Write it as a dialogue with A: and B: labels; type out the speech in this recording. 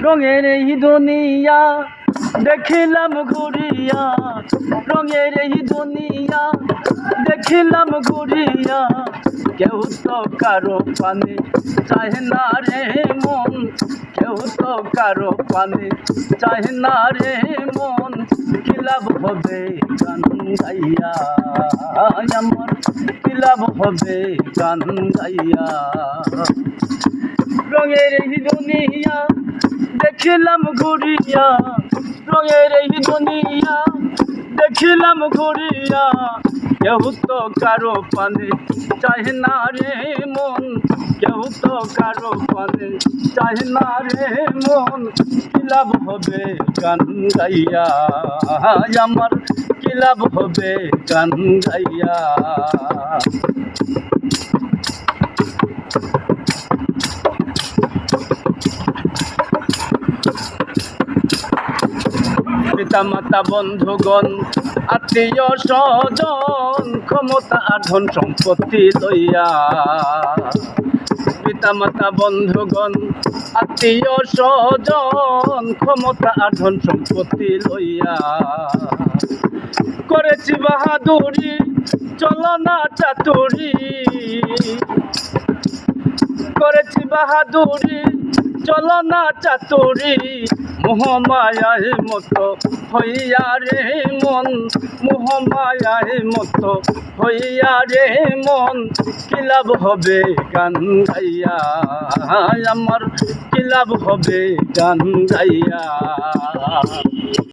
A: রঙের এই দুনিয়া দেখিলাম ঘুরিয়া, রঙের এই দুনিয়া দেখিলাম ঘুরিয়া, কেউ তো কারো পানে চাহে না রে মন, কেউ তো কারো পানে চাহে না রে মন। কি লাভ হবে গান গাইয়া আমার, কি লাভ হবে গান গাইয়া। রঙের এই দুনিয়া দেখিলাম ঘুরিয়া, রঙের এই দুনিয়া দেখিলাম ঘুরিয়া, কেউ তো কারো পানে চাহে না রে মন, কেউ তো কারো পানে চাহে না রে মন। কি লাভ হবে গান গাইয়া আমার, কি লাভ হবে গান গাইয়া। পিতা মাতা বন্ধুগণ আত্মীয় স্বজন, ক্ষমতা আর ধন সম্পত্তি লইয়া। পিতা মাতা বন্ধুগণ আত্মীয় স্বজন, ক্ষমতা আর ধন সম্পত্তি লইয়া। করেছি বাহাদুরি চলো না চাতুরি, করেছি বাহাদুরি চলো না চাতুরি, মোহমায়ার মতো হইয়া রে মন, মোহমায়ার মতো হইয়া রে মন। কি লাভ হবে গান গাইয়া আমার, কি লাভ হবে গান গাইয়া।